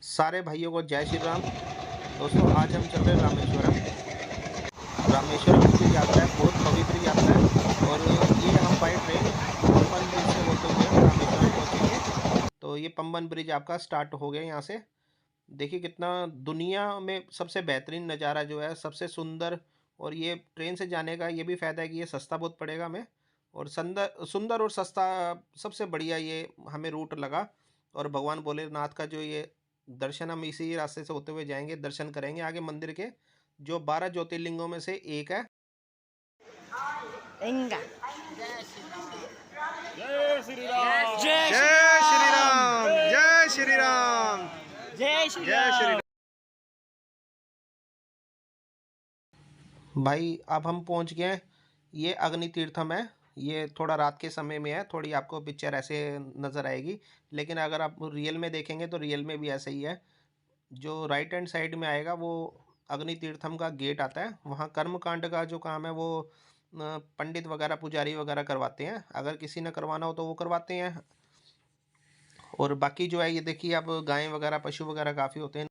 सारे भाइयों को जय श्री राम। दोस्तों आज हम चल रहे हैं रामेश्वरम। रामेश्वरम की जो यात्रा है बहुत पवित्र यात्रा है और ये हम बाई ट्रेन पंबन ब्रिज से होते हुए हम रामेश्वरम पहुंचेंगे। तो ये पंबन ब्रिज आपका स्टार्ट हो गया यहाँ से। देखिए कितना दुनिया में सबसे बेहतरीन नज़ारा जो है, सबसे सुंदर। और ये ट्रेन से जाने का ये भी फ़ायदा है कि ये सस्ता बहुत पड़ेगा हमें, और सुंदर सुंदर और सस्ता सबसे बढ़िया ये हमें रूट लगा। और भगवान भोलेनाथ का जो ये दर्शन हम इसी रास्ते से होते हुए जाएंगे, दर्शन करेंगे आगे मंदिर के, जो 12 ज्योतिर्लिंगों में से एक है। Enggak. जय श्री राम। Jai जय श्री राम, जय श्री राम, Jai Shri जय श्री Ram. राम। भाई अब हम पहुंच गए हैं। ये अग्नि तीर्थम है। ये थोड़ा रात के समय में है, थोड़ी आपको पिक्चर ऐसे नज़र आएगी, लेकिन अगर आप रियल में देखेंगे तो रियल में भी ऐसे ही है। जो राइट हैंड साइड में आएगा वो अग्नि तीर्थम का गेट आता है। वहाँ कर्मकांड का जो काम है वो पंडित वगैरह पुजारी वगैरह करवाते हैं। अगर किसी ने करवाना हो तो वो करवाते हैं। और बाकी जो है ये देखिए, अब गायें वगैरह पशु वगैरह काफ़ी होते हैं।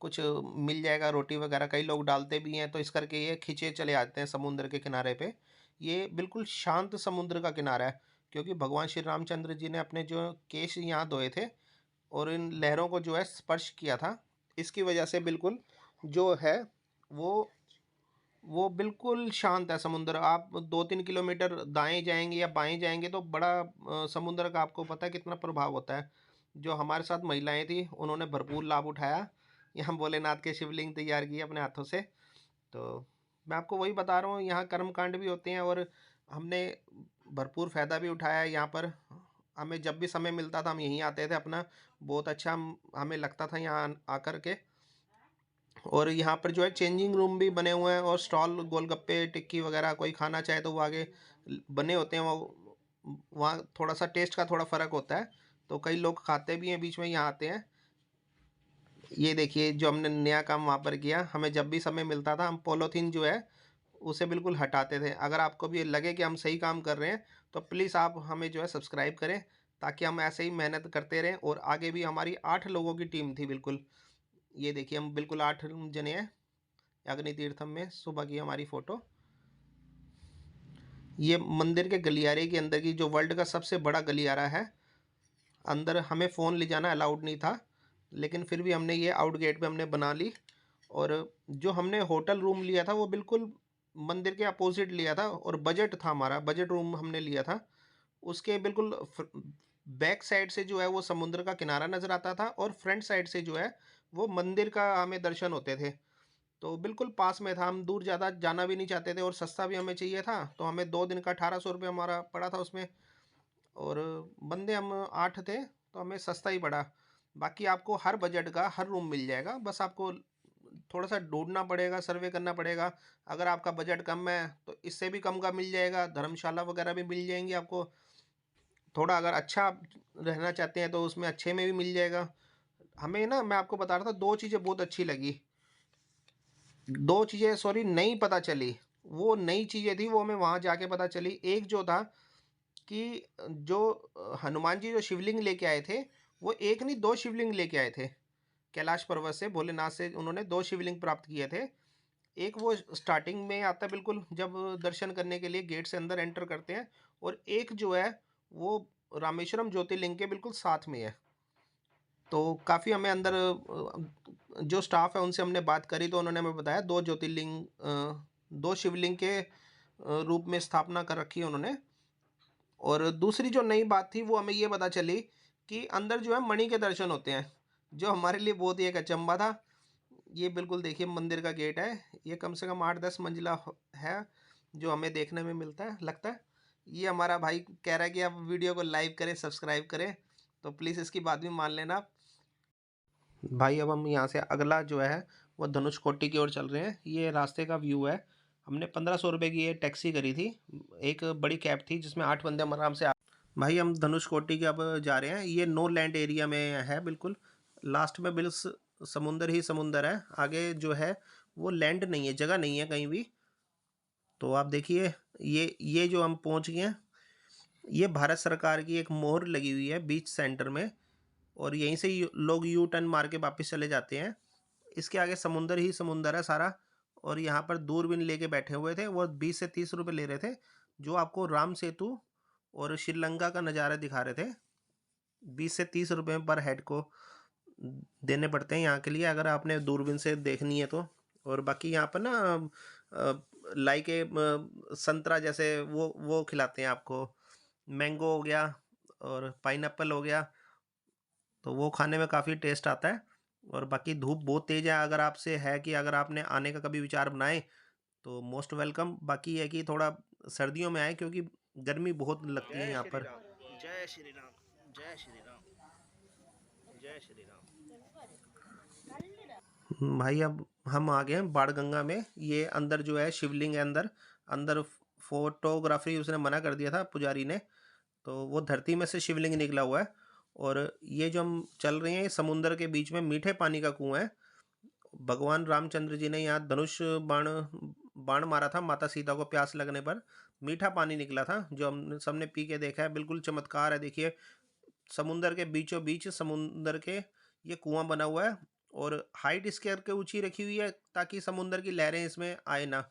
कुछ मिल जाएगा रोटी वगैरह, कई लोग डालते भी हैं, तो इस करके ये खींचे चले आते हैं समुद्र के किनारे पे। ये बिल्कुल शांत समुद्र का किनारा है, क्योंकि भगवान श्री रामचंद्र जी ने अपने जो केश यहाँ धोए थे और इन लहरों को जो है स्पर्श किया था, इसकी वजह से बिल्कुल जो है वो वो बिल्कुल शांत है समुद्र। आप 2-3 किलोमीटर दाएं जाएंगे या बाएं जाएंगे तो बड़ा समुद्र का आपको पता है कितना प्रभाव होता है। जो हमारे साथ महिलाएं थी उन्होंने भरपूर लाभ उठाया। यहाँ भोलेनाथ के शिवलिंग तैयार किए अपने हाथों से। तो मैं आपको वही बता रहा हूँ, यहाँ कर्मकांड भी होते हैं और हमने भरपूर फ़ायदा भी उठाया है यहाँ पर। हमें जब भी समय मिलता था हम यहीं आते थे अपना। बहुत अच्छा हमें लगता था यहाँ आकर के। और यहाँ पर जो है चेंजिंग रूम भी बने हुए हैं और स्टॉल, गोलगप्पे टिक्की वगैरह कोई खाना चाहे तो वो आगे बने होते हैं। वो वहाँ थोड़ा सा टेस्ट का थोड़ा फ़र्क होता है, तो कई लोग खाते भी हैं, बीच में यहाँ आते हैं। ये देखिए जो हमने नया काम वहाँ पर किया, हमें जब भी समय मिलता था हम पॉलीथीन जो है उसे बिल्कुल हटाते थे। अगर आपको भी लगे कि हम सही काम कर रहे हैं तो प्लीज़ आप हमें जो है सब्सक्राइब करें, ताकि हम ऐसे ही मेहनत करते रहें। और आगे भी हमारी 8 लोगों की टीम थी बिल्कुल। ये देखिए हम बिल्कुल 8 जने हैं अग्नि तीर्थम में। सुबह की हमारी फ़ोटो। ये मंदिर के गलियारे के अंदर की जो वर्ल्ड का सबसे बड़ा गलियारा है। अंदर हमें फ़ोन ले जाना अलाउड नहीं था, लेकिन फिर भी हमने ये आउट गेट पे हमने बना ली। और जो हमने होटल रूम लिया था वो बिल्कुल मंदिर के अपोजिट लिया था, और बजट था हमारा, बजट रूम हमने लिया था। उसके बिल्कुल बैक साइड से जो है वो समुद्र का किनारा नज़र आता था, और फ्रंट साइड से जो है वो मंदिर का हमें दर्शन होते थे। तो बिल्कुल पास में था, हम दूर ज़्यादा जाना भी नहीं चाहते थे, और सस्ता भी हमें चाहिए था। तो हमें 2 दिन का 1800 रुपये हमारा पड़ा था उसमें। और बंदे हम 8 थे तो हमें सस्ता ही पड़ा। बाकी आपको हर बजट का हर रूम मिल जाएगा, बस आपको थोड़ा सा ढूंढना पड़ेगा, सर्वे करना पड़ेगा। अगर आपका बजट कम है तो इससे भी कम का मिल जाएगा, धर्मशाला वगैरह भी मिल जाएंगी आपको। थोड़ा अगर अच्छा आप रहना चाहते हैं तो उसमें अच्छे में भी मिल जाएगा। हमें ना, मैं आपको बता रहा था, 2 चीज़ें बहुत अच्छी लगी। 2 चीज़ें सॉरी नहीं पता चली। वो नई चीज़ें थी, वो हमें वहाँ जाके पता चली। एक जो था कि जो हनुमान जी जो शिवलिंग लेके आए थे, वो एक नहीं 2 शिवलिंग लेके आए थे। कैलाश पर्वत से भोलेनाथ से उन्होंने 2 शिवलिंग प्राप्त किए थे। एक वो स्टार्टिंग में आता है बिल्कुल जब दर्शन करने के लिए गेट से अंदर एंटर करते हैं, और एक जो है वो रामेश्वरम ज्योतिर्लिंग के बिल्कुल साथ में है। तो काफ़ी हमें अंदर जो स्टाफ है उनसे हमने बात करी तो उन्होंने हमें बताया 2 ज्योतिर्लिंग 2 शिवलिंग के रूप में स्थापना कर रखी है उन्होंने। और दूसरी जो नई बात थी वो हमें ये पता चली कि अंदर जो है मणि के दर्शन होते हैं, जो हमारे लिए बहुत ही एक अचंभा था। ये बिल्कुल देखिए मंदिर का गेट है। ये कम से कम 8-10 मंजिला है, जो हमें देखने में मिलता है, लगता है। ये हमारा भाई कह रहा है कि आप वीडियो को लाइक करें, सब्सक्राइब करें, तो प्लीज़ इसकी बात भी मान लेना आप। भाई अब हम यहाँ से अगला जो है वो धनुषकोटी की ओर चल रहे हैं। ये रास्ते का व्यू है। हमने 1500 रुपये की ये टैक्सी करी थी। एक बड़ी कैब थी जिसमें 8 बंदे हम आराम से भाई हम धनुषकोटी के अब जा रहे हैं। ये नो लैंड एरिया में है बिल्कुल। लास्ट में बिल्कुल समुंदर ही समुंदर है। आगे जो है वो लैंड नहीं है, जगह नहीं है कहीं भी। तो आप देखिए ये जो हम पहुंच गए हैं, ये भारत सरकार की एक मोहर लगी हुई है बीच सेंटर में। और यहीं से लोग यू टर्न मार के वापस चले जाते हैं। इसके आगे समुंदर ही समुंदर है सारा। और यहाँ पर दूरबीन लेके बैठे हुए थे, वो 20 से 30 रुपए ले रहे थे, जो आपको राम सेतु और श्रीलंका का नज़ारा दिखा रहे थे। 20 से 30 रुपए पर हेड को देने पड़ते हैं यहाँ के लिए, अगर आपने दूरबीन से देखनी है तो। और बाकी यहाँ पर ना लाई के संतरा जैसे वो खिलाते हैं आपको। मैंगो हो गया और पाइनएप्पल हो गया, तो वो खाने में काफ़ी टेस्ट आता है। और बाकी धूप बहुत तेज़ है, अगर आपसे है कि अगर आपने आने का कभी विचार बनाए तो मोस्ट वेलकम। बाकी है कि थोड़ा सर्दियों में आए, क्योंकि गर्मी बहुत लगती है जय यहाँ श्री पर। राम। जय श्री राम। जय श्री राम। जय श्री राम। भाई अब हम आ गए हैं बाणगंगा में। ये अंदर जो है शिवलिंग है, अंदर अंदर फोटोग्राफी उसने मना कर दिया था पुजारी ने, तो वो धरती में से शिवलिंग निकला हुआ है। और ये जो हम चल रहे हैं, ये समुंदर के बीच में मीठे पानी का कुआं है। भगवान रामचंद्र जी ने यहाँ धनुष बाण बाण मारा था माता सीता को प्यास लगने पर। मीठा पानी निकला था जो हमने सबने पी के देखा है, बिल्कुल चमत्कार है। देखिए, समुंदर के बीचों बीच समुंदर के ये कुआं बना हुआ है। और हाइट इसके करके ऊंची रखी हुई है ताकि समुंदर की लहरें इसमें आए ना।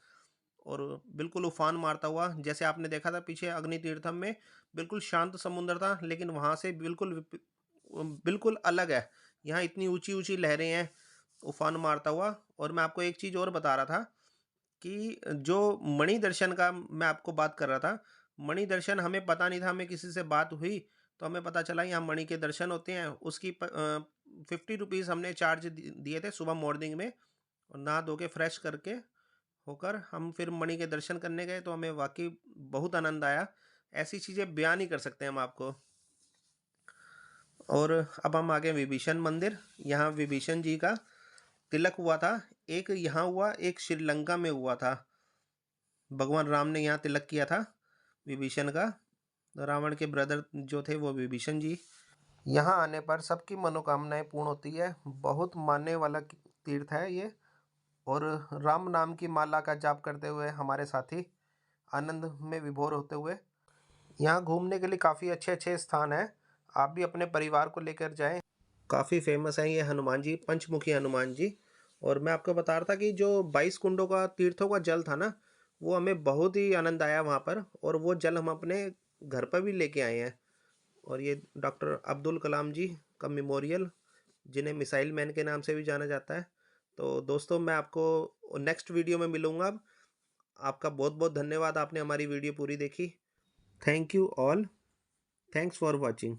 और बिल्कुल उफान मारता हुआ, जैसे आपने देखा था पीछे अग्नि तीर्थम में, बिल्कुल शांत समुंदर था, लेकिन वहां से बिल्कुल अलग है। यहाँ इतनी ऊंची ऊंची लहरें हैं उफान मारता हुआ। और मैं आपको एक चीज और बता रहा था कि जो मणि दर्शन का मैं आपको बात कर रहा था, मणि दर्शन हमें पता नहीं था, हमें किसी से बात हुई तो हमें पता चला यहाँ मणि के दर्शन होते हैं। उसकी 50 रुपीज़ हमने चार्ज दिए थे सुबह मॉर्निंग में। और नहा धो के फ्रेश करके होकर हम फिर मणि के दर्शन करने गए, तो हमें वाकई बहुत आनंद आया। ऐसी चीज़ें बयान नहीं कर सकते हम आपको। और अब हम आ गए विभीषण मंदिर। यहाँ विभीषण जी का तिलक हुआ था, एक यहाँ हुआ, एक श्रीलंका में हुआ था। भगवान राम ने यहाँ तिलक किया था विभीषण का। रावण के ब्रदर जो थे वो विभीषण जी। यहाँ आने पर सबकी मनोकामनाएं पूर्ण होती है। बहुत मानने वाला तीर्थ है ये। और राम नाम की माला का जाप करते हुए हमारे साथी आनंद में विभोर होते हुए, यहाँ घूमने के लिए काफ़ी अच्छे अच्छे स्थान हैं। आप भी अपने परिवार को लेकर जाएं। काफ़ी फेमस है ये हनुमान जी, पंचमुखी हनुमान जी। और मैं आपको बता रहा था कि जो 22 कुंडों का तीर्थों का जल था ना, वो हमें बहुत ही आनंद आया वहाँ पर। और वो जल हम अपने घर पर भी लेके आए हैं। और ये डॉक्टर अब्दुल कलाम जी का मेमोरियल, जिन्हें मिसाइल मैन के नाम से भी जाना जाता है। तो दोस्तों, मैं आपको नेक्स्ट वीडियो में मिलूँगा। अब आपका बहुत बहुत धन्यवाद, आपने हमारी वीडियो पूरी देखी। Thank you all. Thanks for watching.